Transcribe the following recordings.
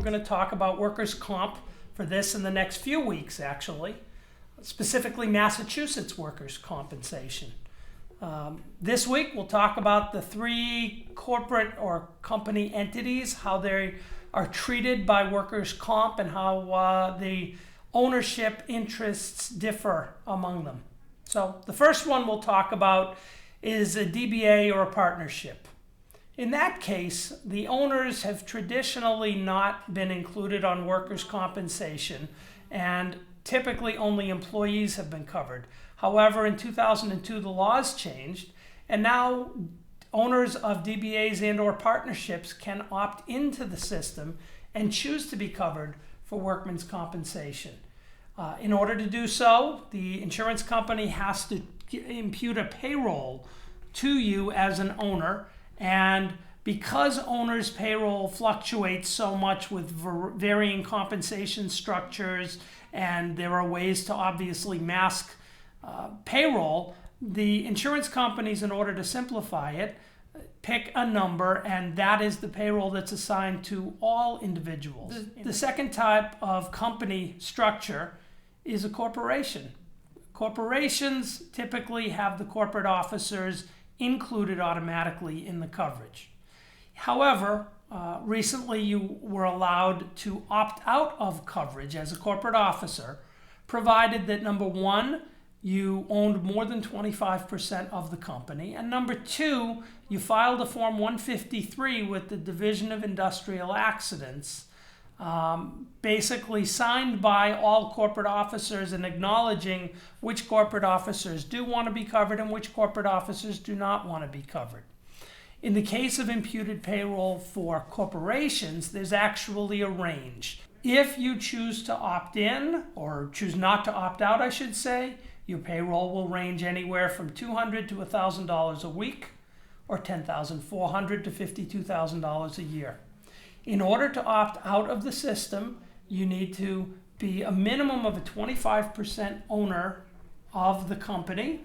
going to talk about workers' comp for this and the next few weeks, actually, specifically Massachusetts workers' compensation. This week, we'll talk about the three corporate or company entities, how they are treated by workers' comp, and how the ownership interests differ among them. So the first one we'll talk about is a DBA or a partnership. In that case, the owners have traditionally not been included on workers' compensation, and typically only employees have been covered. However, in 2002, the laws changed, and now owners of DBAs and or partnerships can opt into the system and choose to be covered for workmen's compensation. In order to do so, the insurance company has to impute a payroll to you as an owner, and because owners' payroll fluctuates so much with varying compensation structures, and there are ways to obviously mask payroll, the insurance companies, in order to simplify it, pick a number, and that is the payroll that's assigned to all individuals. The second type of company structure is a corporation. Corporations typically have the corporate officers included automatically in the coverage. However, recently you were allowed to opt out of coverage as a corporate officer, provided that number one, you owned more than 25% of the company, and number two, you filed a Form 153 with the Division of Industrial Accidents, basically signed by all corporate officers and acknowledging which corporate officers do want to be covered and which corporate officers do not want to be covered. In the case of imputed payroll for corporations, there's actually a range. If you choose to opt in, or choose not to opt out, I should say, your payroll will range anywhere from $200 to $1,000 a week, or $10,400 to $52,000 a year. In order to opt out of the system, you need to be a minimum of a 25% owner of the company,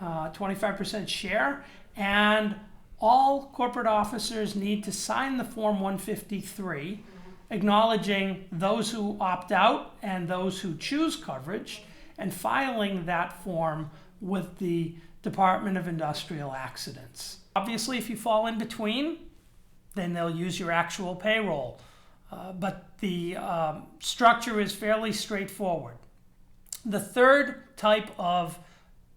25% share, and all corporate officers need to sign the Form 153, acknowledging those who opt out and those who choose coverage, and filing that form with the Department of Industrial Accidents. Obviously, if you fall in between, then they'll use your actual payroll. But the structure is fairly straightforward. The third type of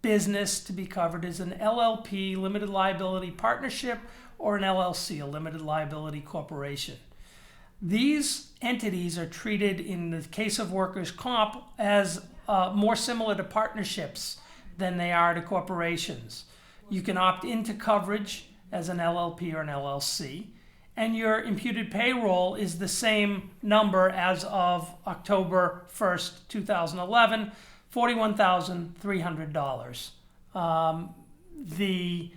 business to be covered is an LLP, limited liability partnership, or an LLC, a limited liability corporation. These entities are treated, in the case of workers' comp, as more similar to partnerships than they are to corporations. You can opt into coverage as an LLP or an LLC, and your imputed payroll is the same number as of October 1st, 2011, $41,300. The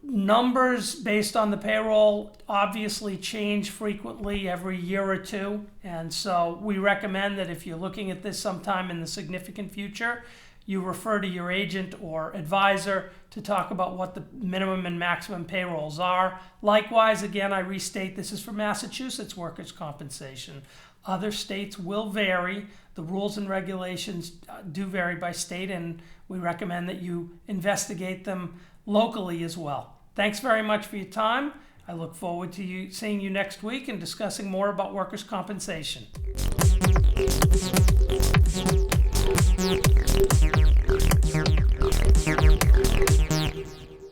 numbers based on the payroll obviously change frequently every year or two, and so we recommend that if you're looking at this sometime in the significant future, you refer to your agent or advisor to talk about what the minimum and maximum payrolls are. Likewise, again, I restate, this is for Massachusetts workers' compensation. Other states will vary. The rules and regulations do vary by state, and we recommend that you investigate them locally as well. Thanks very much for your time. I look forward to seeing you next week and discussing more about workers' compensation.